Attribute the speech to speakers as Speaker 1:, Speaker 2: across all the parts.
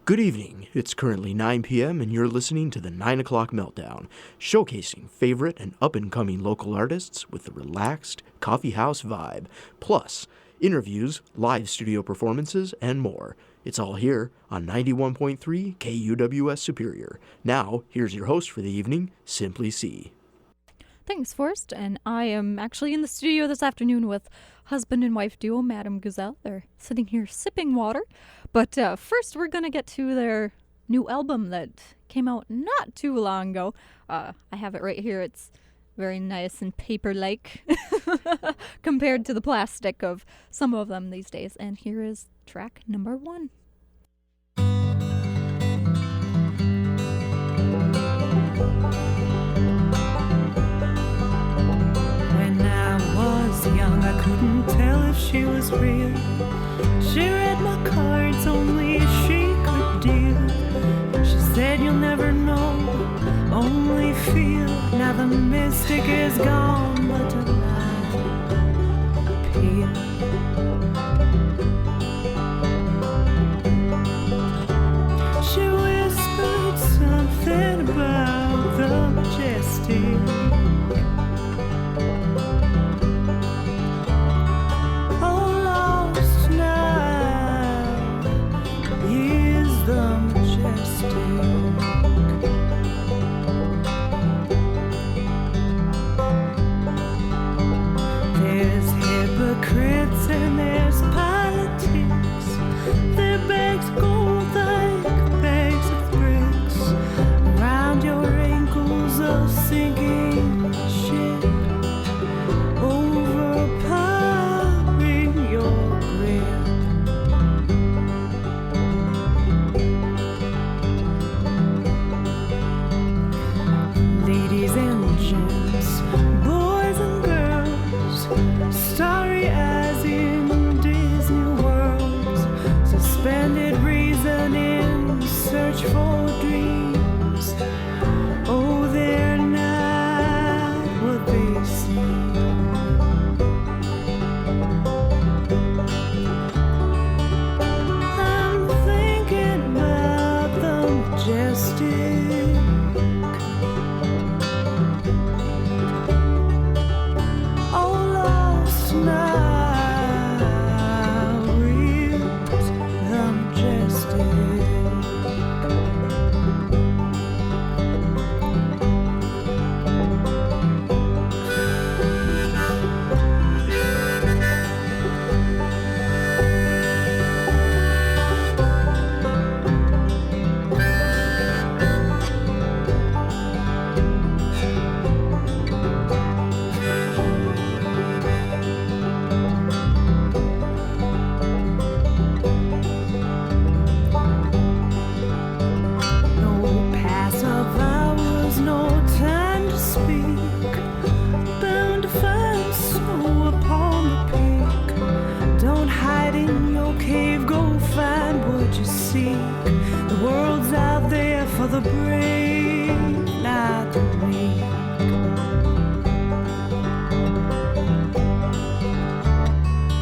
Speaker 1: Good evening. It's currently 9 p.m. and you're listening to the 9 o'clock Meltdown, showcasing favorite and up-and-coming local artists with a relaxed coffee house vibe, plus interviews, live studio performances, and more. It's all here on 91.3 KUWS Superior. Now, here's your host for the evening, Simply C.
Speaker 2: Thanks, Forrest, and I am actually in the studio this afternoon with husband and wife duo, Madam Gazelle. They're sitting here sipping water, but first we're going to get to their new album that came out not too long ago. I have it right here. It's very nice and paper-like compared to the plastic of some of them these days, and here is track number 1.
Speaker 3: Young, I couldn't tell if she was real. She read my cards, only she could deal. She said you'll never know, only feel. Now the mystic is gone, but alive appeal. She whispered something about the majestic. And there's politics. Their bags gold like bags of bricks. Around your ankles a sinking ship, overpowering your grip. Ladies and gents, boys and girls, starry eyes in Disney worlds, suspended reason in search for dreams. Oh, they're not what they seem. I'm thinking about the majestic. The brave, not the weak.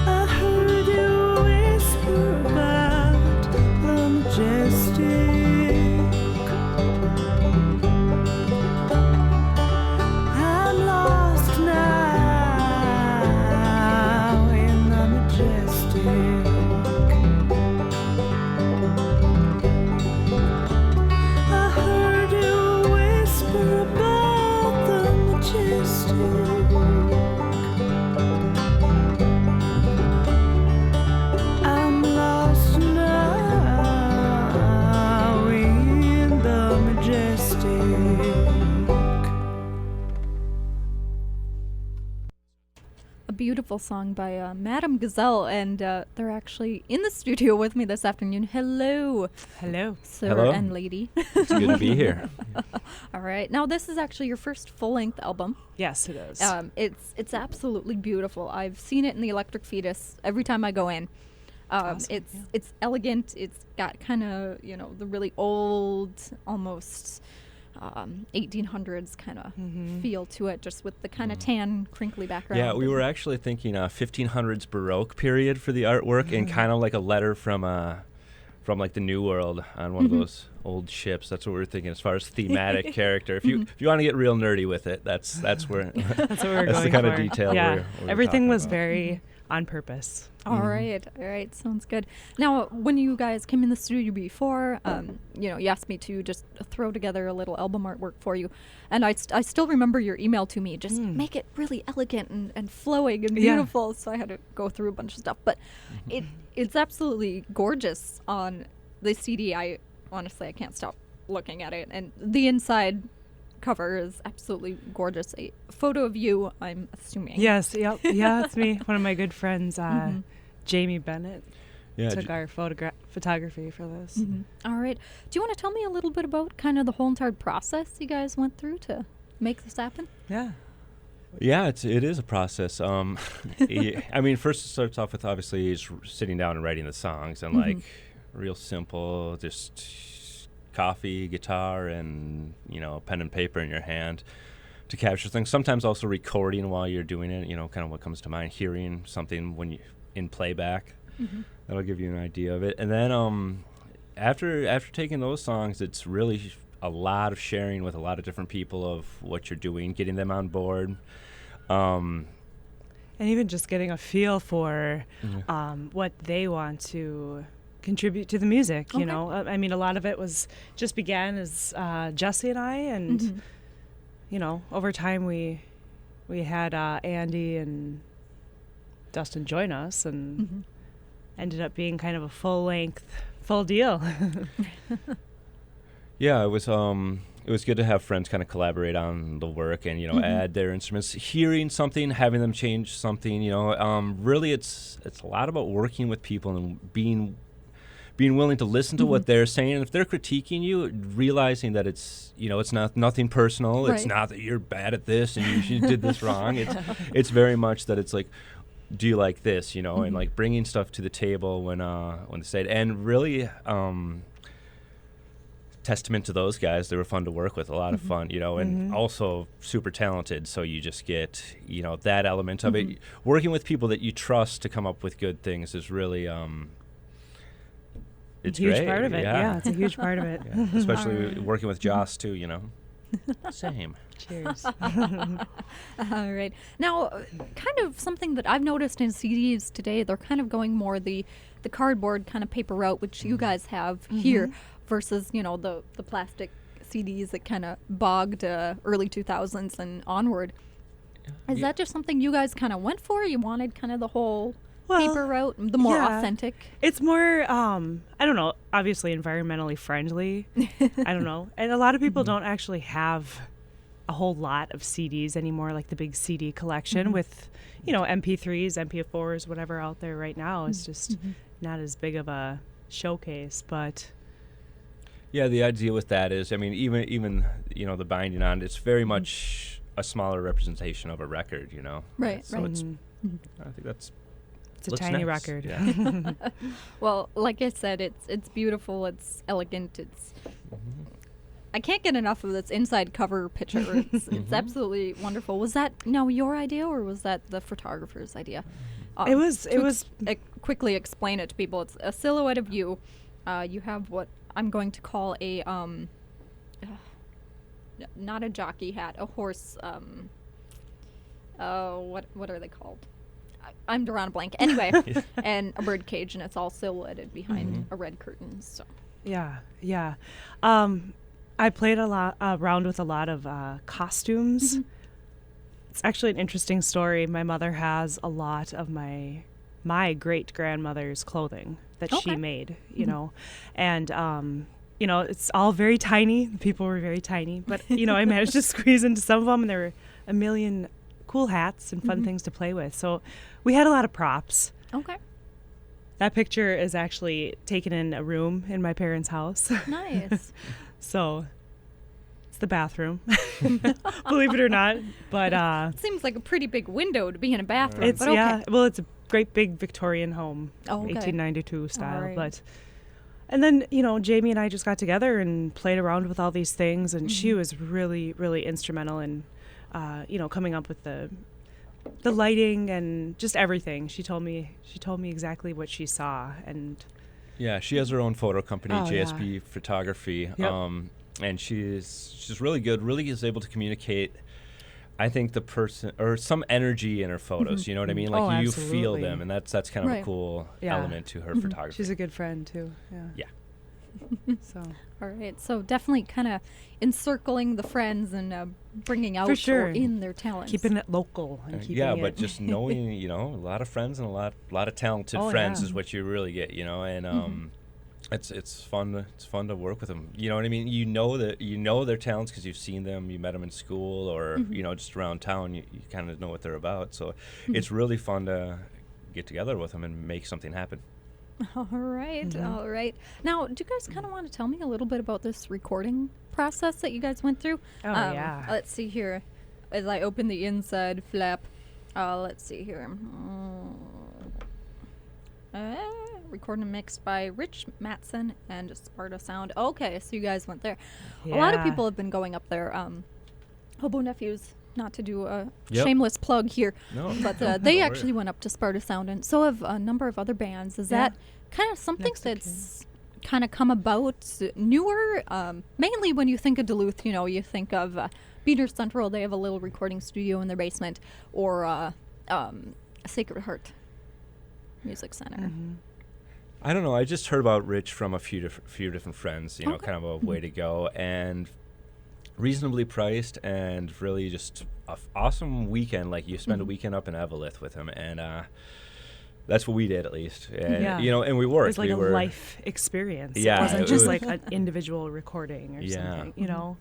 Speaker 3: I heard you whisper about the majestic. I'm lost now in the majestic.
Speaker 2: Beautiful song by Madam Gazelle, and they're actually in the studio with me this afternoon. Hello.
Speaker 3: Hello.
Speaker 2: Sir
Speaker 4: Hello.
Speaker 2: And lady.
Speaker 4: It's good to be here.
Speaker 2: All right. Now, this is actually your first full-length album.
Speaker 3: Yes, it is.
Speaker 2: It's absolutely beautiful. I've seen it in the Electric Fetus every time I go in.
Speaker 3: Awesome.
Speaker 2: It's elegant. It's got kind of, the really old, almost 1800s kind of feel to it, just with the kind of tan, crinkly background.
Speaker 4: Yeah, we were actually thinking 1500s Baroque period for the artwork, and kind of like a letter from from like the New World on one of those old ships. That's what we're thinking as far as thematic character. If you want to get real nerdy with it, that's where
Speaker 5: That's what we're
Speaker 4: that's
Speaker 5: going
Speaker 4: the kind
Speaker 5: for.
Speaker 4: of detail.
Speaker 5: Yeah,
Speaker 4: we're
Speaker 5: everything
Speaker 4: talking
Speaker 5: was
Speaker 4: about.
Speaker 5: very on purpose.
Speaker 2: All right, sounds good. Now, when you guys came in the studio before, you asked me to just throw together a little album artwork for you, and I still remember your email to me, just make it really elegant and flowing and
Speaker 5: Yeah.
Speaker 2: beautiful, so I had to go through a bunch of stuff, but it's absolutely gorgeous on the CD. Honestly, I can't stop looking at it, and the inside cover is absolutely gorgeous. A photo of you, I'm assuming.
Speaker 5: Yes, yep, yeah, it's me. One of my good friends, Jamie Bennett,
Speaker 4: Yeah,
Speaker 5: took our photography for this.
Speaker 2: All right. Do you want to tell me a little bit about kind of the whole entire process you guys went through to make this happen?
Speaker 5: Yeah.
Speaker 4: Yeah, it is a process. I mean, first it starts off with obviously just sitting down and writing the songs, and like real simple, just coffee, guitar, and pen and paper in your hand to capture things. Sometimes also recording while you're doing it. Kind of what comes to mind, hearing something when you in playback. That'll give you an idea of it. And then after taking those songs, it's really a lot of sharing with a lot of different people of what you're doing, getting them on board.
Speaker 5: And even just getting a feel for what they want to contribute to the music, you know. I mean, a lot of it just began as Jesse and I, and over time we had Andy and Dustin join us, and ended up being kind of a full deal.
Speaker 4: Yeah, it was good to have friends kind of collaborate on the work and add their instruments, hearing something, having them change something. Really, it's a lot about working with people and being willing to listen to what they're saying, and if they're critiquing you, realizing that it's it's nothing personal.
Speaker 2: Right.
Speaker 4: It's not that you're bad at this and you did this wrong. It's very much that it's like, do you like this? And like bringing stuff to the table when they say it, and really testament to those guys. They were fun to work with, a lot of fun, and also super talented. So you just get that element of it. Working with people that you trust to come up with good things is really it's
Speaker 5: a huge
Speaker 4: great.
Speaker 5: part of it. Yeah, it's a huge part of it.
Speaker 4: Yeah, especially working with Joss too. Same.
Speaker 5: Cheers.
Speaker 2: All right. Now, kind of something that I've noticed in CDs today, they're kind of going more the cardboard kind of paper route, which you guys have here, versus, the plastic CDs that kind of bogged early 2000s and onward. Is that just something you guys kind of went for? You wanted kind of the whole paper route, the more authentic?
Speaker 5: It's more, I don't know, obviously environmentally friendly. I don't know. And a lot of people don't actually have a whole lot of CDs anymore, like the big CD collection with, MP3s, MP4s, whatever out there right now. It's just not as big of a showcase, but...
Speaker 4: Yeah, the idea with that is, I mean, even the binding on it's very much a smaller representation of a record,
Speaker 2: Right,
Speaker 4: so
Speaker 2: right.
Speaker 4: it's I think that's
Speaker 5: It's a
Speaker 4: looks
Speaker 5: tiny
Speaker 4: nice.
Speaker 5: record.
Speaker 4: Yeah.
Speaker 2: Well, like I said, it's beautiful, it's elegant, it's... I can't get enough of this inside cover picture. It's absolutely wonderful. Was that your idea, or was that the photographer's idea?
Speaker 5: It was
Speaker 2: Quickly explain it to people. It's a silhouette of you. You have what I'm going to call a not a jockey hat, a horse. What are they called? I'm drawing a blank. Anyway, and a bird cage, and it's all silhouetted behind a red curtain. So
Speaker 5: Yeah. I played around with a lot of costumes. It's actually an interesting story. My mother has a lot of my great grandmother's clothing that she made, and it's all very tiny. The people were very tiny, but I managed to squeeze into some of them, and there were a million cool hats and fun things to play with. So we had a lot of props.
Speaker 2: okay,
Speaker 5: That picture is actually taken in a room in my parents' house.
Speaker 2: nice.
Speaker 5: So it's the bathroom, believe it or not. But
Speaker 2: Seems like a pretty big window to be in a bathroom.
Speaker 5: it's
Speaker 2: but okay.
Speaker 5: well, it's a great big Victorian home,
Speaker 2: Oh, okay.
Speaker 5: 1892 style.
Speaker 2: right.
Speaker 5: But and then Jamie and I just got together and played around with all these things, and she was really, really instrumental in coming up with the lighting and just everything. She told me exactly what she saw, and
Speaker 4: Yeah, she has her own photo company,
Speaker 5: Oh, yeah.
Speaker 4: JSP Photography.
Speaker 5: Yep.
Speaker 4: And she's really good, really is able to communicate, I think, the person or some energy in her photos. You know what I mean? Like
Speaker 5: Oh,
Speaker 4: you feel
Speaker 5: absolutely.
Speaker 4: them, and that's kind of
Speaker 2: Right.
Speaker 4: a cool
Speaker 5: Yeah.
Speaker 4: element to her photography.
Speaker 5: She's a good friend too. Yeah.
Speaker 4: Yeah.
Speaker 5: So
Speaker 2: All right, so definitely kind of encircling the friends and bringing out
Speaker 5: sure.
Speaker 2: or in their talents.
Speaker 5: keeping it local and keeping
Speaker 4: Yeah,
Speaker 5: it.
Speaker 4: but just knowing, a lot of friends and a lot of talented
Speaker 5: Oh,
Speaker 4: friends
Speaker 5: yeah.
Speaker 4: is what you really get, and it's fun to work with them. You know what I mean? You know their talents because you've seen them, you met them in school, or just around town. You kind of know what they're about. So it's really fun to get together with them and make something happen.
Speaker 2: All right, all right. Now, do you guys kind of want to tell me a little bit about this recording process that you guys went through?
Speaker 5: Oh, yeah.
Speaker 2: Let's see here. As I open the inside flap, let's see here. Recorded and mixed by Rich Matson and Sparta Sound. Okay, so you guys went there. A lot of
Speaker 5: Yeah.
Speaker 2: people have been going up there. Hobo Nephews, not to do a
Speaker 4: Yep.
Speaker 2: shameless plug here,
Speaker 4: No,
Speaker 2: but
Speaker 4: no
Speaker 2: they
Speaker 4: worry.
Speaker 2: actually went up to Sparta Sound, and so have a number of other bands. Is
Speaker 5: Yeah.
Speaker 2: that kind of something
Speaker 5: Next to
Speaker 2: that's kind of come about newer? Mainly when you think of Duluth, you think of Beater Central. They have a little recording studio in their basement, or Sacred Heart Music Center.
Speaker 4: I don't know. I just heard about Rich from a few different friends.
Speaker 2: Okay.
Speaker 4: Kind of a way to go, and reasonably priced, and really just an awesome weekend. Like you spend a weekend up in Eveleth with him, and that's what we did at least. And
Speaker 5: Yeah.
Speaker 4: and we
Speaker 5: It
Speaker 4: worked.
Speaker 5: was like
Speaker 4: we
Speaker 5: a
Speaker 4: were,
Speaker 5: life experience.
Speaker 4: Yeah,
Speaker 5: It wasn't
Speaker 4: it
Speaker 5: just
Speaker 4: was-
Speaker 5: like an individual recording or
Speaker 4: Yeah.
Speaker 5: something,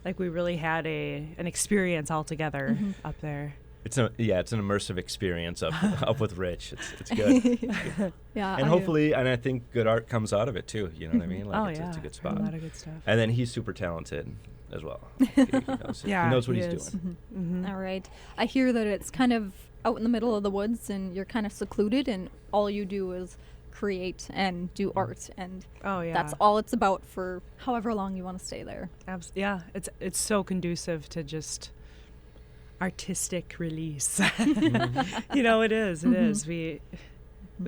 Speaker 5: Like we really had an experience all together up there.
Speaker 4: It's an immersive experience up with Rich. It's good.
Speaker 2: Yeah,
Speaker 4: And hopefully, and I think good art comes out of it too. You know what I mean? Like
Speaker 5: Oh,
Speaker 4: it's,
Speaker 5: yeah.
Speaker 4: it's a good
Speaker 5: A
Speaker 4: spot.
Speaker 5: lot of good stuff.
Speaker 4: And then he's super talented as well. He knows,
Speaker 5: Yeah,
Speaker 4: he knows what
Speaker 5: he
Speaker 4: he's
Speaker 5: is.
Speaker 4: doing.
Speaker 2: All right. I hear that it's kind of out in the middle of the woods, and you're kind of secluded, and all you do is create and do art, and
Speaker 5: Oh yeah.
Speaker 2: that's all it's about for however long you want to stay there.
Speaker 5: Yeah, it's so conducive to just artistic release. It is. It is. We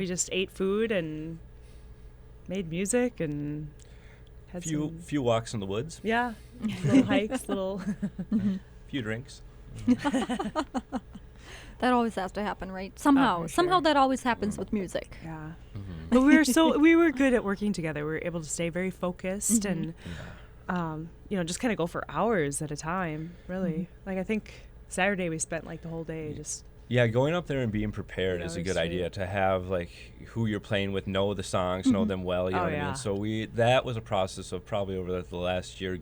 Speaker 5: just ate food and made music and had some,
Speaker 4: Few walks in the woods,
Speaker 5: yeah, little hikes, little.
Speaker 4: few drinks.
Speaker 2: That always has to happen, right? Somehow.
Speaker 5: for
Speaker 2: Somehow
Speaker 5: sure.
Speaker 2: that always happens with music.
Speaker 5: Yeah. But we were good at working together. We were able to stay very focused and just kind of go for hours at a time, really. Like I think Saturday we spent like the whole day just
Speaker 4: Yeah, going up there and being prepared
Speaker 5: Yeah,
Speaker 4: is a
Speaker 5: like
Speaker 4: good
Speaker 5: straight.
Speaker 4: idea. To have like who you're playing with, know the songs, know them well. You know
Speaker 5: Oh,
Speaker 4: what I
Speaker 5: yeah.
Speaker 4: mean? So that was a process of probably over the last year,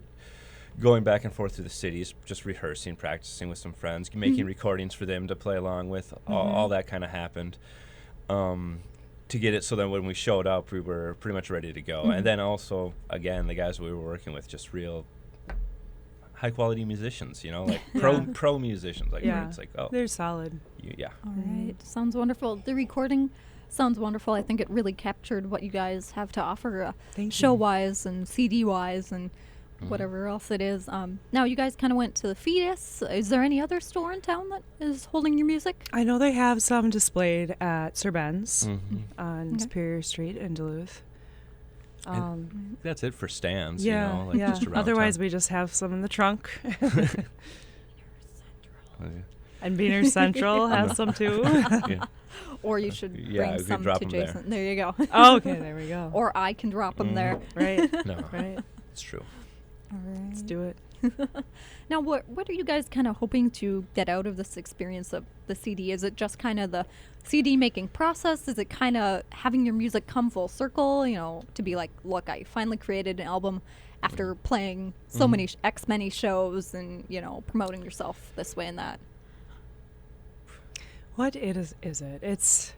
Speaker 4: going back and forth through the cities, just rehearsing, practicing with some friends, making recordings for them to play along with. All that kind of happened to get it so that when we showed up, we were pretty much ready to go. And then also, again, the guys we were working with, just real high quality musicians, like pro musicians. Like where it's like, oh,
Speaker 5: they're solid.
Speaker 4: yeah.
Speaker 2: All right. Sounds wonderful. The recording sounds wonderful. I think it really captured what you guys have to offer
Speaker 5: Thank you.
Speaker 2: show-wise and CD-wise and whatever else it is. Now, you guys kind of went to the Fetus. Is there any other store in town that is holding your music?
Speaker 5: I know they have some displayed at Sir Ben's
Speaker 4: Mm-hmm.
Speaker 5: on
Speaker 2: Okay.
Speaker 5: Superior Street in Duluth.
Speaker 4: That's it for stands.
Speaker 5: Yeah,
Speaker 4: Like
Speaker 5: yeah.
Speaker 4: just around
Speaker 5: Otherwise,
Speaker 4: town.
Speaker 5: we just have some in the trunk.
Speaker 4: Oh,
Speaker 5: And Beaner Central has some too.
Speaker 4: yeah.
Speaker 2: Or you should
Speaker 4: Yeah, we
Speaker 2: bring
Speaker 4: could
Speaker 2: some
Speaker 4: drop
Speaker 2: to
Speaker 4: 'em there.
Speaker 2: Jason. There you go.
Speaker 5: Oh, okay, there we go.
Speaker 2: Or I can drop them there.
Speaker 5: Right,
Speaker 4: No,
Speaker 5: right.
Speaker 4: it's true.
Speaker 2: All right.
Speaker 5: Let's do it.
Speaker 2: Now, what are you guys kind of hoping to get out of this experience of the CD? Is it just kind of the CD making process? Is it kind of having your music come full circle, to be like, look, I finally created an album after playing so many many shows and, promoting yourself this way and that?
Speaker 5: What is it? It's.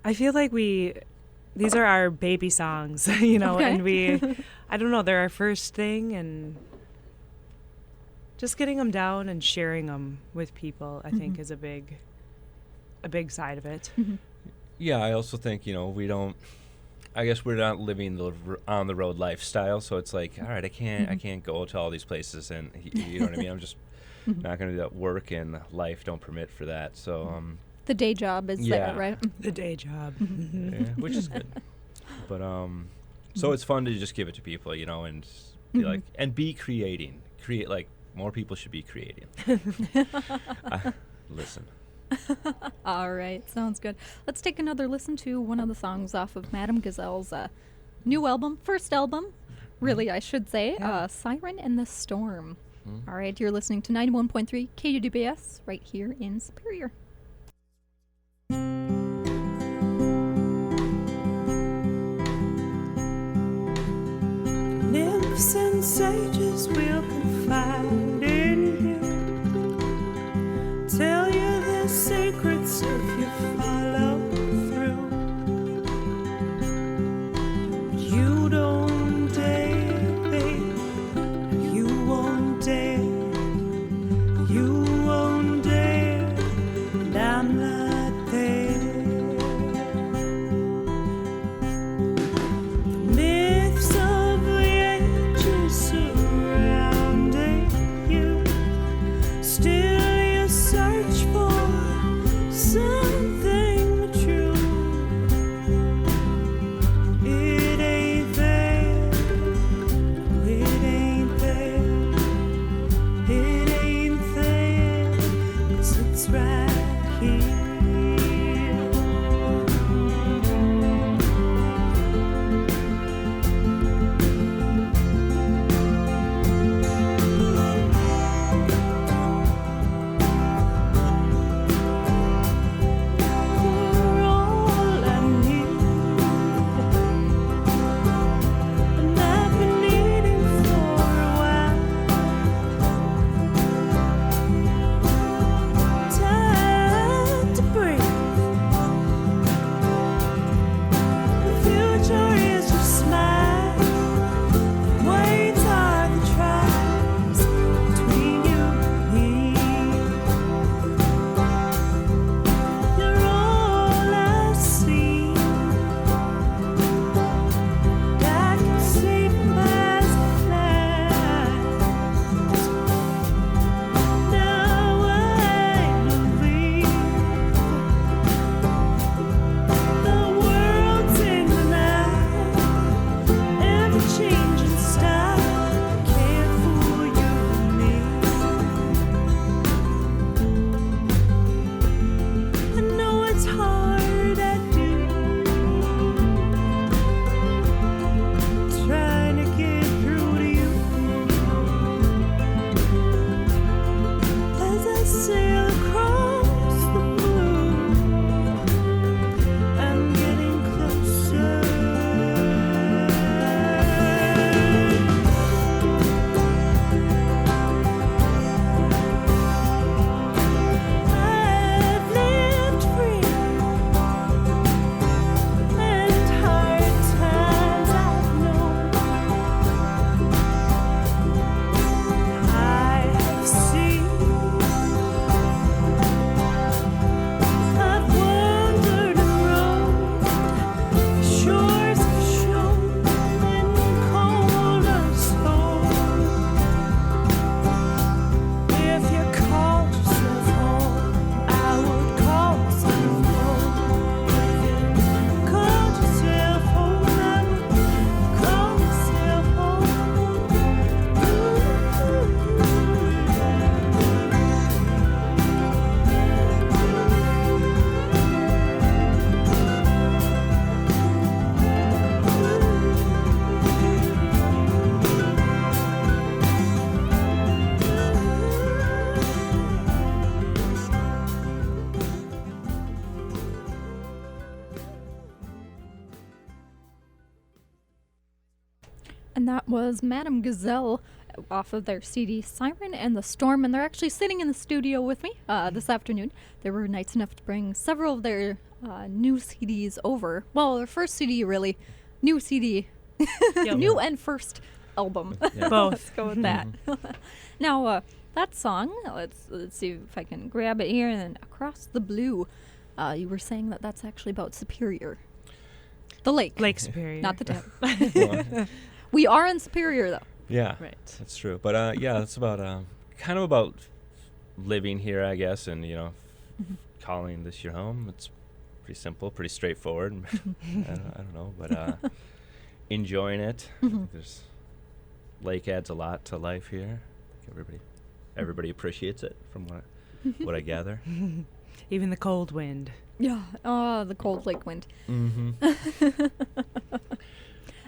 Speaker 5: I feel like these are our baby songs,
Speaker 2: Okay.
Speaker 5: and I don't know, they're our first thing, and just getting them down and sharing them with people, I think, is a big side of it.
Speaker 4: Yeah, I also think I guess we're not living the on the road lifestyle, so it's like, all right, I can't go to all these places, and you know what I mean. I'm just not going to do that. Work and life don't permit for that. So
Speaker 2: The day job is
Speaker 4: Yeah.
Speaker 2: there, right?
Speaker 5: The day job.
Speaker 4: yeah, which is good. But so it's fun to just give it to people, you know, and be like, and be creating. Create, like, more people should be creating. Listen.
Speaker 2: All right, sounds good. Let's take another listen to one of the songs off of Madame Gazelle's new album, first album, really, I should say, Siren and the Storm. All right, you're listening to 91.3 KUDBS right here in Superior.
Speaker 3: Nymphs and sages will confide in you, tell you the secrets if you follow through. But you don't dare, babe. You won't dare. You won't dare. And I'm not there. Myths of the ages surrounding you. Still you search for something true. It ain't there. No, it ain't there. It ain't there. 'Cause it's right here. You're all I need, and I've been needing for a while. Time to breathe. The future is your smile. Words are the trials between you and me. You're all I see. I can see from as it flies. Now I believe the world's in the night. Every changing style can't fool you and me. I know it's hard, I do. Trying to get through to you. As I sail across the blue, I'm getting closer. I've lived free, and hard times I've known. I have seen, I've wandered and roamed, shores have shown and cold as home. If you called yourself home, I would call myself home. If you called yourself home, I would call myself home.
Speaker 2: And that was Madame Gazelle off of their CD Siren and the Storm, and they're actually sitting in the studio with me this afternoon. They were nice enough to bring several of their new CDs over. Well, their first CD, really. New CD. New and first album.
Speaker 5: Both.
Speaker 2: Let's go with that. Now, that song, let's see if I can grab it here, and then Across the Blue. You were saying that that's actually about Superior. The lake.
Speaker 5: Lake Superior.
Speaker 2: Not the town.
Speaker 4: Well,
Speaker 2: We are in Superior, though.
Speaker 4: yeah,
Speaker 5: Right.
Speaker 4: that's true. But yeah, it's about kind of about living here, I guess, and calling this your home. It's pretty simple, pretty straightforward. I don't know, but enjoying it. I think there's lake adds a lot to life here. I think everybody appreciates it from what I gather.
Speaker 5: Even the cold wind.
Speaker 2: Yeah. Oh, the cold lake wind.
Speaker 4: Mm-hmm.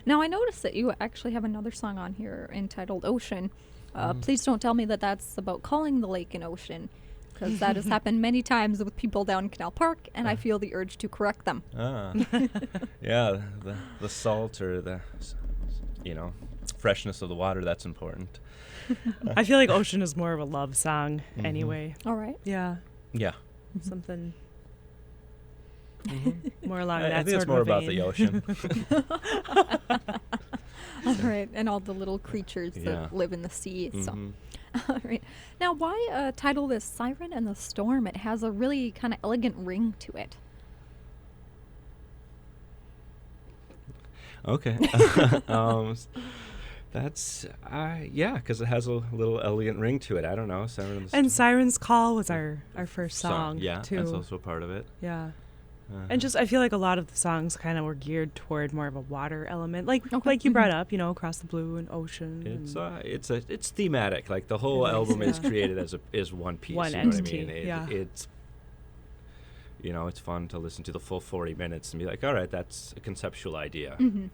Speaker 2: Now, I noticed that you actually have another song on here entitled Ocean. Please don't tell me that that's about calling the lake an ocean, because that has happened many times with people down in Canal Park, and I feel the urge to correct them.
Speaker 4: Yeah, the salt or the, freshness of the water, that's important.
Speaker 5: I feel like Ocean is more of a love song anyway.
Speaker 2: All right.
Speaker 5: Yeah.
Speaker 4: Yeah.
Speaker 5: Something more along
Speaker 4: I
Speaker 5: that
Speaker 4: think
Speaker 5: sort
Speaker 4: it's more
Speaker 5: of
Speaker 4: about
Speaker 5: vein.
Speaker 4: the ocean.
Speaker 2: All right. And all the little creatures that live in the sea. So. All right. Now, why title this Siren and the Storm? It has a really kind of elegant ring to it.
Speaker 4: Okay. That's, because it has a little elegant ring to it. I don't know. Siren and the
Speaker 5: And Siren's Call was our first song,
Speaker 4: Yeah,
Speaker 5: too.
Speaker 4: that's also part of it.
Speaker 5: Yeah. And just, I feel like a lot of the songs kind of were geared toward more of a water element, like you brought up, Across the Blue and Ocean.
Speaker 4: It's thematic. Like the whole album is created as one piece.
Speaker 5: One
Speaker 4: you know
Speaker 5: entity.
Speaker 4: What I mean?
Speaker 5: Yeah.
Speaker 4: It's it's fun to listen to the full 40 minutes and be like, all right, that's a conceptual idea, and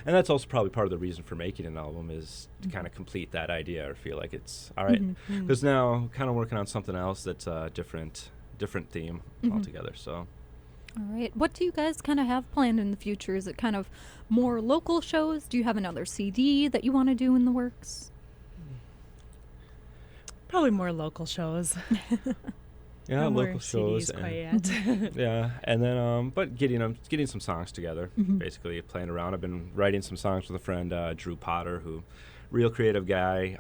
Speaker 4: that's also probably part of the reason for making an album is to kind of complete that idea or feel like it's all right. Because now, kind of working on something else that's a different theme altogether. So.
Speaker 2: All right. What do you guys kind of have planned in the future? Is it kind of more local shows? Do you have another CD that you want to do in the works?
Speaker 5: Probably more local shows.
Speaker 4: Yeah,
Speaker 5: No more
Speaker 4: local shows.
Speaker 5: CDs quite yet.
Speaker 4: Yeah, and then but getting some songs together, basically playing around. I've been writing some songs with a friend, Drew Potter, who real creative guy,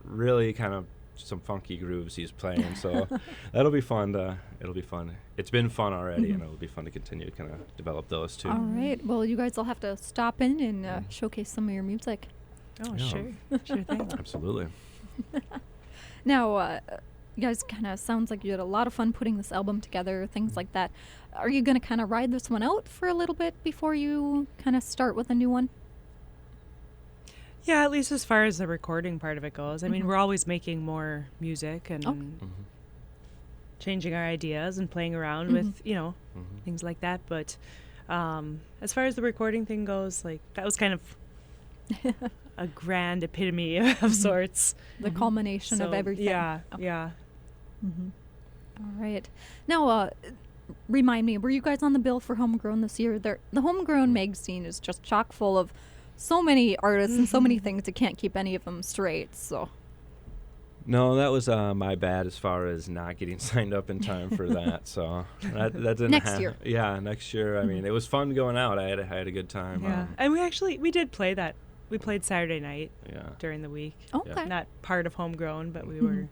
Speaker 4: really kind of some funky grooves he's playing, so that'll be fun. It'll be fun. It's been fun already, and it'll be fun to continue to kind of develop those too.
Speaker 2: All right. Well, you guys will have to stop in and showcase some of your music.
Speaker 5: Oh,
Speaker 4: Yeah.
Speaker 5: sure thing.
Speaker 4: Absolutely.
Speaker 2: Now, you guys kind of sounds like you had a lot of fun putting this album together, things like that. Are you going to kind of ride this one out for a little bit before you kind of start with a new one?
Speaker 5: Yeah, at least as far as the recording part of it goes. I mean, we're always making more music and changing our ideas and playing around with, things like that. But as far as the recording thing goes, like, that was kind of a grand epitome of sorts.
Speaker 2: The culmination of everything.
Speaker 5: Yeah,
Speaker 2: Oh.
Speaker 5: yeah.
Speaker 2: All right. Now, remind me, were you guys on the bill for Homegrown this year? The Homegrown magazine is just chock full of so many artists and so many things, you can't keep any of them straight, so.
Speaker 4: No, that was my bad as far as not getting signed up in time for that. So that didn't
Speaker 2: Next year.
Speaker 4: Yeah, next year. I mean, it was fun going out. I had a good time.
Speaker 5: Yeah. And we did play that. We played Saturday night
Speaker 4: Yeah.
Speaker 5: during the week.
Speaker 2: Okay.
Speaker 5: Not part of Homegrown, but we were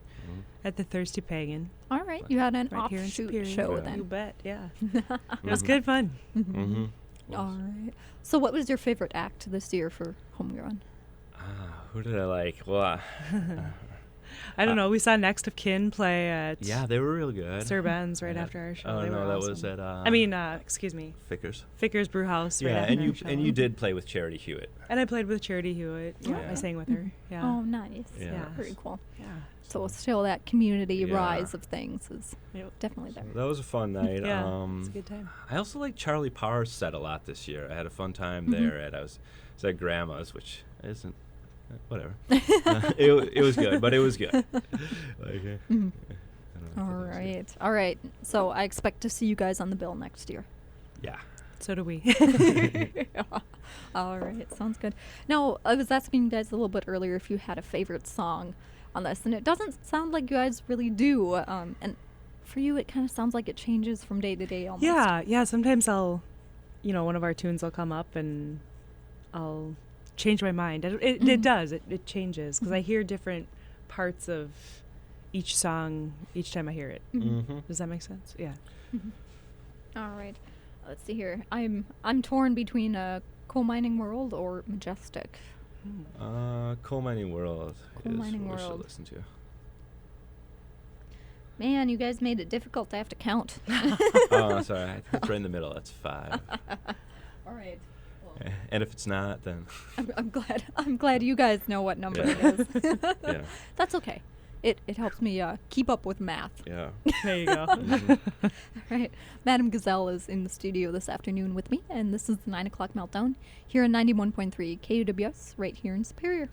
Speaker 5: at the Thirsty Pagan.
Speaker 2: All right. You had an
Speaker 5: Right here in
Speaker 2: offshoot
Speaker 5: Superior.
Speaker 2: show
Speaker 4: Yeah.
Speaker 2: then.
Speaker 5: You bet, yeah. It was good fun.
Speaker 4: Mm-hmm.
Speaker 2: All right. So what was your favorite act this year for Homegrown?
Speaker 4: Who did I like? Well,
Speaker 5: I don't know. We saw Next of Kin play at
Speaker 4: yeah, they were real good.
Speaker 5: Sir Ben's right
Speaker 4: Yeah.
Speaker 5: after our show.
Speaker 4: Oh
Speaker 5: They
Speaker 4: no,
Speaker 5: were
Speaker 4: that
Speaker 5: awesome.
Speaker 4: was at.
Speaker 5: Excuse me,
Speaker 4: Vickers.
Speaker 5: Ficker's Brew House. Right
Speaker 4: Yeah,
Speaker 5: after
Speaker 4: and
Speaker 5: our
Speaker 4: you
Speaker 5: show.
Speaker 4: and you did play with Charity Hewitt.
Speaker 5: And I played with Charity Hewitt. Yeah,
Speaker 4: Yeah.
Speaker 5: I sang with her. Yeah.
Speaker 2: Oh, nice.
Speaker 4: Yeah.
Speaker 2: Very cool.
Speaker 5: Yeah.
Speaker 2: So still that community
Speaker 4: Yeah.
Speaker 2: rise of things is
Speaker 5: Yep.
Speaker 2: definitely there.
Speaker 4: That was a fun night.
Speaker 5: Yeah, it's a good time.
Speaker 4: I also liked Charlie Parr's set a lot this year. I had a fun time there. I was at Grandma's, which isn't whatever. It was good, but it was good. I don't know if
Speaker 2: All
Speaker 4: it was good.
Speaker 2: right. All right. So I expect to see you guys on the bill next year.
Speaker 4: Yeah.
Speaker 5: So do we.
Speaker 2: All right. Sounds good. Now, I was asking you guys a little bit earlier if you had a favorite song on this, and it doesn't sound like you guys really do. And for you, it kind of sounds like it changes from day to day almost.
Speaker 5: Yeah. Sometimes one of our tunes will come up and I'll change my mind. It does. It changes because I hear different parts of each song each time I hear it.
Speaker 4: Mm-hmm.
Speaker 5: Does that make sense? Yeah.
Speaker 2: All right. Let's see here. I'm torn between Coal Mining World or Majestic.
Speaker 4: Coal Mining World
Speaker 2: Coal
Speaker 4: is
Speaker 2: Mining
Speaker 4: what we should
Speaker 2: World.
Speaker 4: listen to.
Speaker 2: Man, you guys made it difficult to have to count.
Speaker 4: Oh, sorry. I think it's right in the middle. That's 5.
Speaker 2: All right.
Speaker 4: And if it's not, then
Speaker 2: I'm glad you guys know what number it is.
Speaker 4: yeah.
Speaker 2: That's okay. It helps me keep up with math.
Speaker 4: Yeah.
Speaker 5: There you go.
Speaker 2: All right. Madam Gazelle is in the studio this afternoon with me, and this is the 9 o'clock Meltdown here on 91.3 KUWS right here in Superior.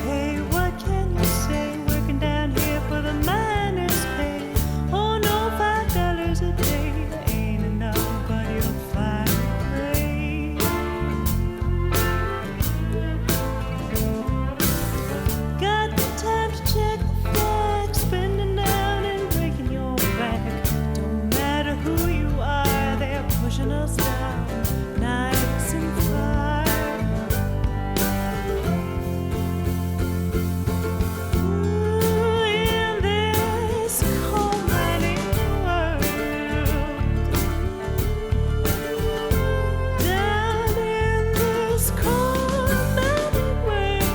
Speaker 3: Hey, what can you say? Working down here for the miner's pay. Oh no, $5 a day ain't enough, but you'll find a way. Got the time to check the facts, bending down and breaking your back. Don't matter who you are, they're pushing us down, nice and far. In this coal mining world, down in this coal mining world.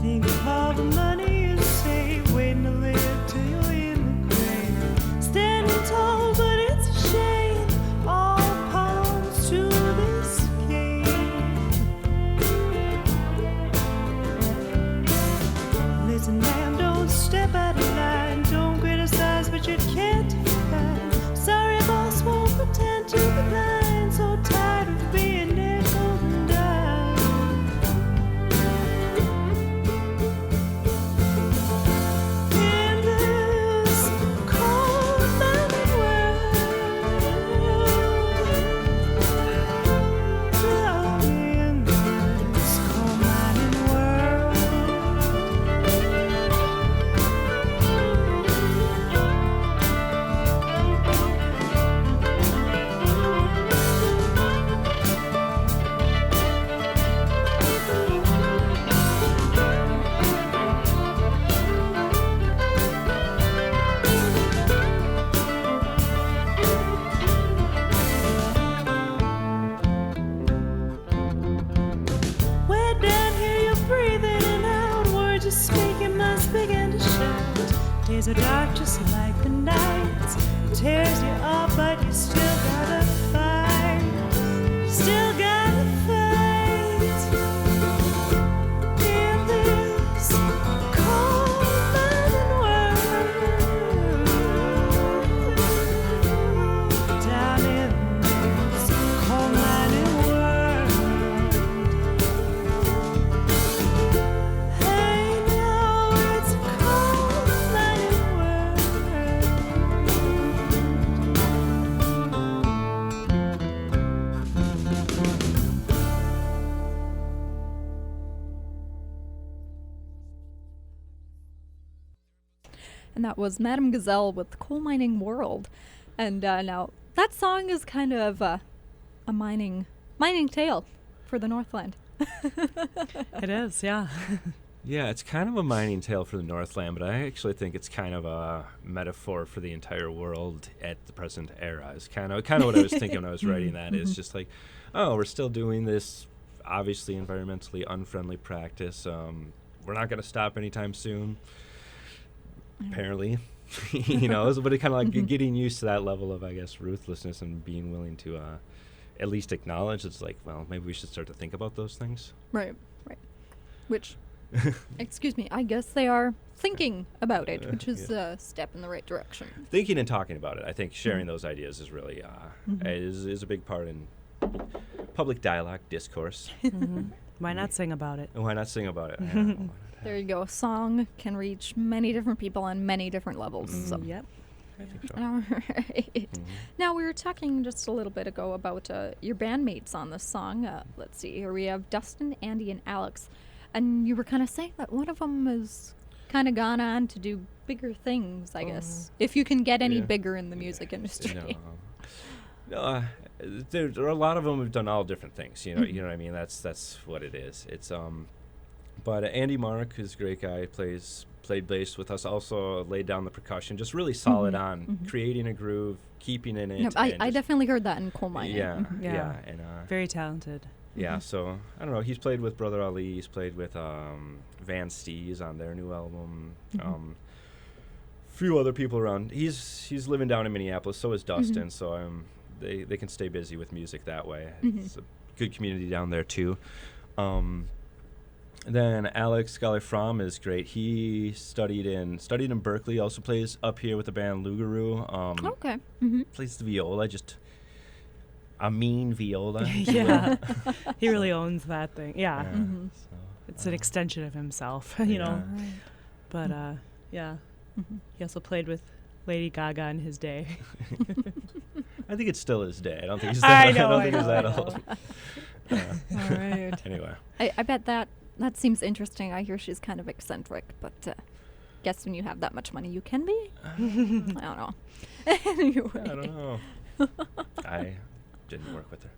Speaker 3: Think of all the money you save, waiting to live till you're in the grave. Standing tall, but it's a shame. All palms to this game. Listen, man, don't step out of line. Don't criticize, but you can't define. Sorry, boss, won't pretend to be blind. So tired of being nickel and dime. In this coal mining world, down in this coal mining world. Way down here, you're breathing in and out. Words you're speaking must begin to shout. Days are dark, just like the nights. It tears you up, but you still gotta fight. Still gotta fight. In this cold mining world, down in this cold mining world. Hey, now it's a cold mining world.
Speaker 2: And that was Madam Gazelle with Coal Mining World. And now that song is kind of a mining tale for the Northland.
Speaker 5: It is, yeah.
Speaker 4: Yeah, it's kind of a mining tale for the Northland, but I actually think it's kind of a metaphor for the entire world at the present era. It's kind of what I was thinking when I was writing that. Is just like, oh, we're still doing this obviously environmentally unfriendly practice. We're not going to stop anytime soon, apparently. But it kind of like getting used to that level of, I guess, ruthlessness and being willing to at least acknowledge it's like, well, maybe we should start to think about those things.
Speaker 2: Right. Which, excuse me, I guess they are thinking about it, which is a step in the right direction.
Speaker 4: Thinking and talking about it. I think sharing those ideas is really is a big part in public dialogue, discourse.
Speaker 5: Why not sing about it?
Speaker 4: And why not sing about it?
Speaker 2: There you go. A song can reach many different people on many different levels. So.
Speaker 5: Yep.
Speaker 4: I think so.
Speaker 2: All right. Now, we were talking just a little bit ago about your bandmates on this song. Let's see. Here we have Dustin, Andy, and Alex. And you were kind of saying that one of them has kind of gone on to do bigger things, I guess. If you can get any bigger in the music industry.
Speaker 4: No, there are a lot of them who've done all different things. You know what I mean. That's what it is. It's but Andy Mark is a great guy. Played bass with us. Also laid down the percussion. Just really solid on creating a groove, keeping in it.
Speaker 2: Yep, I definitely heard that in coal mining.
Speaker 4: Yeah, and
Speaker 5: very talented.
Speaker 4: yeah. So I don't know. He's played with Brother Ali. He's played with Van Stees on their new album. Few other people around. He's living down in Minneapolis. So is Dustin. So they can stay busy with music that way. It's a good community down there too. Then Alex Galifram is great. He studied in Berkeley. Also plays up here with the band Lugaroo.
Speaker 2: Okay.
Speaker 4: Plays the viola. Just a mean viola.
Speaker 5: Yeah, he really owns that thing. Yeah,
Speaker 4: So,
Speaker 5: it's an extension of himself, you know. But yeah, he also played with Lady Gaga in his day.
Speaker 4: I think it's still his day. I don't think he's
Speaker 5: I
Speaker 4: that,
Speaker 5: know,
Speaker 4: I don't think he's that old.
Speaker 2: All right.
Speaker 4: Anyway.
Speaker 2: I bet that seems interesting. I hear she's kind of eccentric, but guess when you have that much money, you can be. I don't know. Anyway.
Speaker 4: I don't know. I didn't work with her.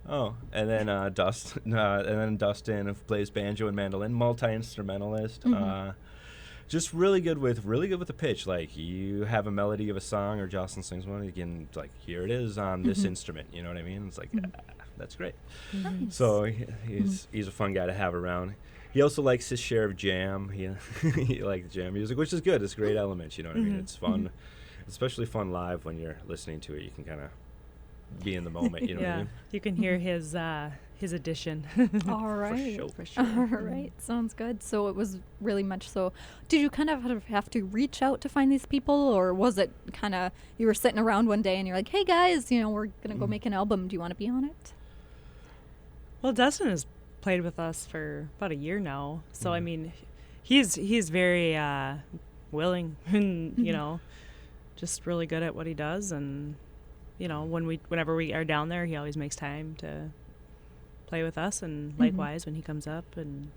Speaker 4: Oh, and then Dustin, who plays banjo and mandolin, multi-instrumentalist. Just really good with the pitch. Like, you have a melody of a song, or Jocelyn sings one, you can, like, here it is on this instrument. You know what I mean? It's like, that's great.
Speaker 2: Nice.
Speaker 4: So he's a fun guy to have around. He also likes his share of jam. He likes jam music, which is good. It's a great element. You know what I mean? It's fun, especially fun live when you're listening to it. You can kind of be in the moment. You know what I mean?
Speaker 5: You can hear his addition.
Speaker 2: All right.
Speaker 4: For sure.
Speaker 2: All right. Sounds good. So it was really much so. Did you kind of have to reach out to find these people, or was it kind of you were sitting around one day and you're like, hey guys, we're going to go make an album. Do you want to be on it?
Speaker 5: Well, Dustin has played with us for about a year now. So, I mean, he's very willing and, just really good at what he does. And, whenever we are down there, he always makes time to play with us, and likewise when he comes up. And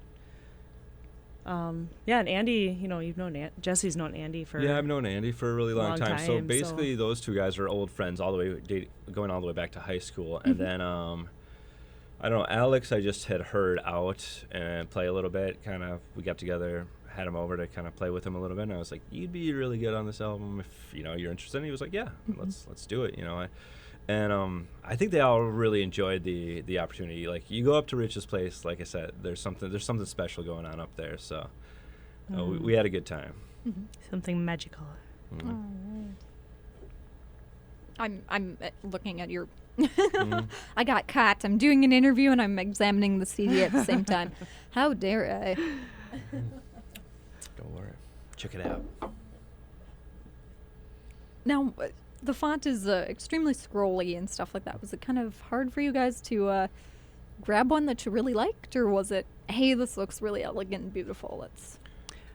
Speaker 5: and Andy, you've known Jesse's known Andy for
Speaker 4: I've known Andy for a really long time. So basically, those two guys are old friends going all the way back to high school. And then I don't know, Alex, I just had heard out and play a little bit. Kind of, we got together, had him over to kind of play with him a little bit. And I was like, you'd be really good on this album if you're interested. And he was like, yeah, let's do it. I think they all really enjoyed the opportunity. Like, you go up to Rich's place, like I said, there's something special going on up there. So we had a good time.
Speaker 5: Something magical.
Speaker 2: All right. I'm looking at your. I got caught. I'm doing an interview and I'm examining the CD at the same time. How dare I?
Speaker 4: Don't worry. Check it out.
Speaker 2: Now, the font is extremely scrolly and stuff like that. Was it kind of hard for you guys to grab one that you really liked, or was it, hey, this looks really elegant and beautiful, let's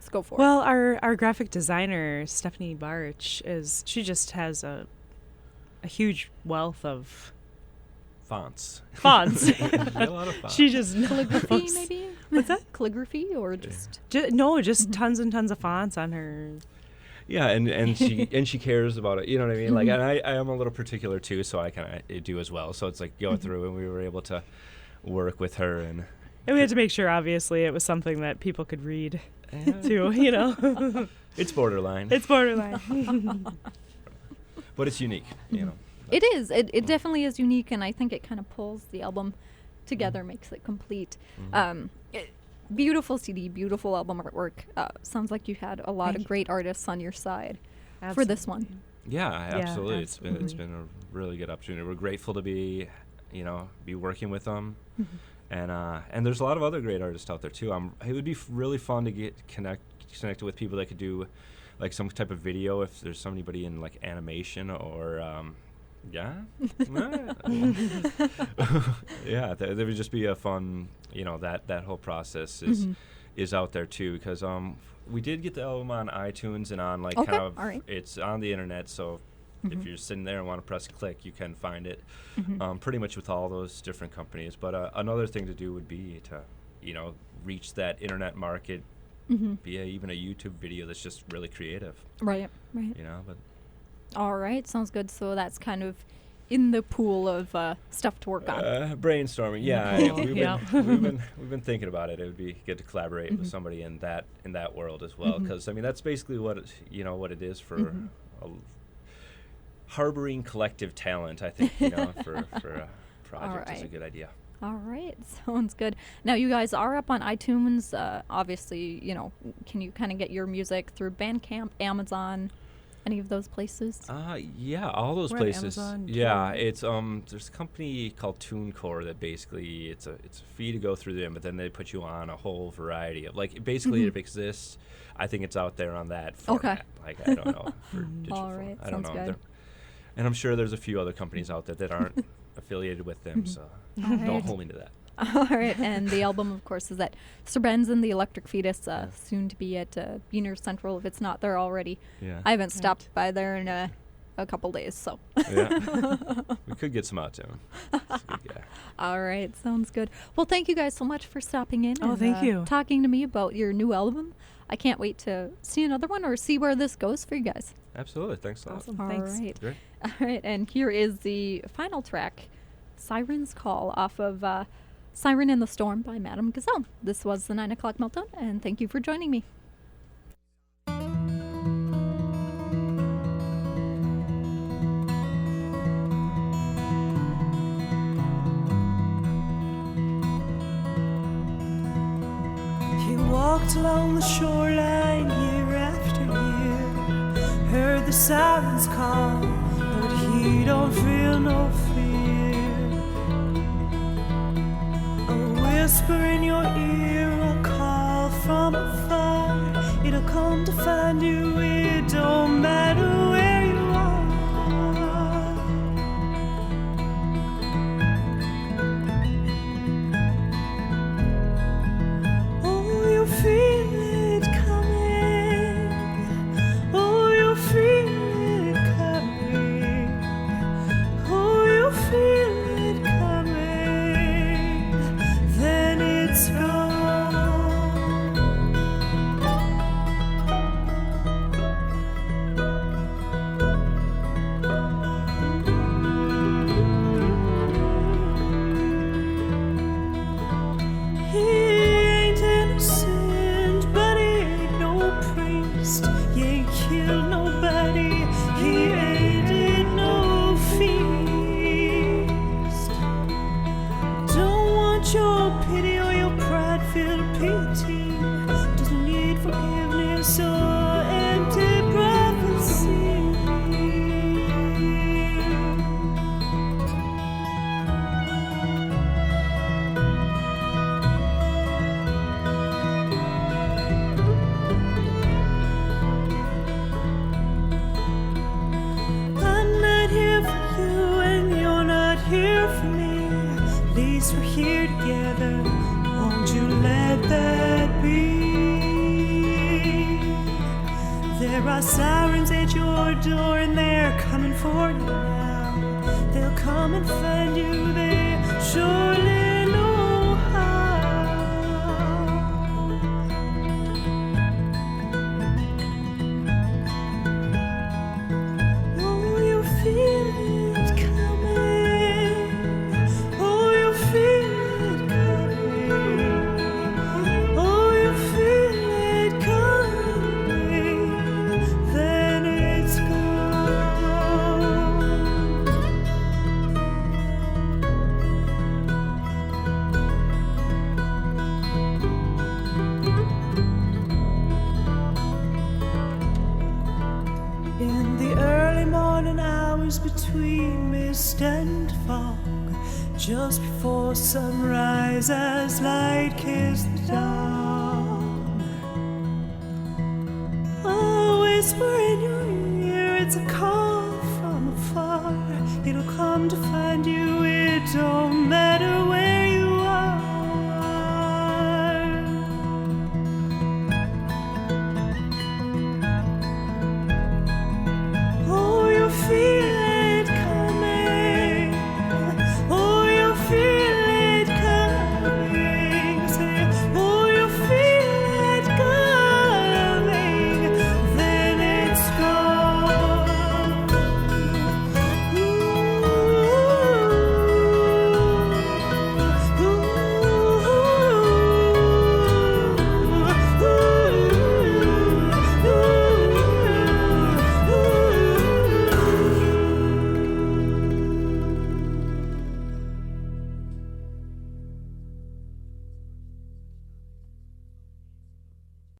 Speaker 2: go for it?
Speaker 5: Well, our graphic designer, Stephanie Barch, she just has a huge wealth of
Speaker 4: fonts.
Speaker 5: A
Speaker 4: lot of fonts.
Speaker 5: She just
Speaker 2: calligraphy, maybe?
Speaker 5: What's that?
Speaker 2: Calligraphy, or just
Speaker 5: just tons and tons of fonts on her.
Speaker 4: Yeah, and she cares about it. You know what I mean? Like, and I am a little particular too, so I kind of do as well. So it's like go through, and we were able to work with her, and
Speaker 5: we had to make sure, obviously, it was something that people could read too.
Speaker 4: It's borderline.
Speaker 5: It's borderline.
Speaker 4: But it's unique.
Speaker 2: It is. It definitely is unique, and I think it kind of pulls the album together, makes it complete. Beautiful CD, beautiful album artwork. Sounds like you had a lot of great artists on your side for this one.
Speaker 4: Yeah, absolutely. It's been a really good opportunity. We're grateful to be working with them, and there's a lot of other great artists out there too. It would be really fun to get connected with people that could do like some type of video, if there's somebody in like animation or there would just be a fun, that whole process is out there too, because we did get the album on iTunes and on it's on the internet, so if you're sitting there and want to press click, you can find it pretty much with all those different companies. But another thing to do would be to reach that internet market be even a YouTube video that's just really creative.
Speaker 2: Right.
Speaker 4: But
Speaker 2: All right, sounds good. So that's kind of in the pool of stuff to work on.
Speaker 4: Brainstorming, yeah. We've been thinking about it. It would be good to collaborate with somebody in that world as well, because that's basically what it is for harboring collective talent. I think for a project is a good idea.
Speaker 2: All right, sounds good. Now, you guys are up on iTunes. Obviously, can you kind of get your music through Bandcamp, Amazon, any of those places?
Speaker 4: Yeah, all those
Speaker 5: We're on
Speaker 4: places.
Speaker 5: Amazon,
Speaker 4: Yeah, it's there's a company called TuneCore that basically it's a fee to go through them, but then they put you on a whole variety of basically it exists. I think it's out there on that format. I don't know for digital
Speaker 2: All
Speaker 4: format.
Speaker 2: right,
Speaker 4: I don't
Speaker 2: sounds
Speaker 4: know.
Speaker 2: good.
Speaker 4: And I'm sure there's a few other companies out there that aren't affiliated with them, so don't hold me to that.
Speaker 2: All right, and the album, of course, is at Sir Ben's and the Electric Fetus, soon to be at Beaner Central if it's not there already.
Speaker 4: Yeah.
Speaker 2: I haven't stopped by there in a couple days, so.
Speaker 4: Yeah. We could get some out to him. He's a good guy.
Speaker 2: All right, sounds good. Well, thank you guys so much for stopping in and
Speaker 5: thank you.
Speaker 2: talking to me about your new album. I can't wait to see another one or see where this goes for you guys.
Speaker 4: Absolutely. Thanks a lot.
Speaker 5: Awesome.
Speaker 2: All
Speaker 5: Thanks.
Speaker 2: right.
Speaker 4: Great.
Speaker 2: All right, and here is the final track, Siren's Call, off of Siren in the Storm by Madame Gazelle. This was the 9 o'clock Meltdown, and thank you for joining me.
Speaker 3: He walked along the shoreline year after year, heard the sirens call, but he don't feel no fear. A whisper in your ear, a call from afar, it'll come to find you, it don't matter where you are. Oh, you feel it coming. Oh, you feel it coming. Oh, you feel it coming. Then it's gone. He ain't innocent, but he ain't no priest. He ain't killed nobody. He ain't did no feast. Don't want your pity or your pride-filled pity. Doesn't need forgiveness or empty prophecy. I'm not here for you and you're not here for me. At least we're here together. Won't you let that be? There are sirens at your door and they're coming for you now. They'll come and find you. They surely know how. Oh, you feel it coming. Oh, you feel it coming. Oh, you feel it coming. Then it's gone. In the early morning hours between mist and fog, just before sunrise as light kissed the dawn, a whisper in your ear, it's a call from afar. It'll come to find you, it don't matter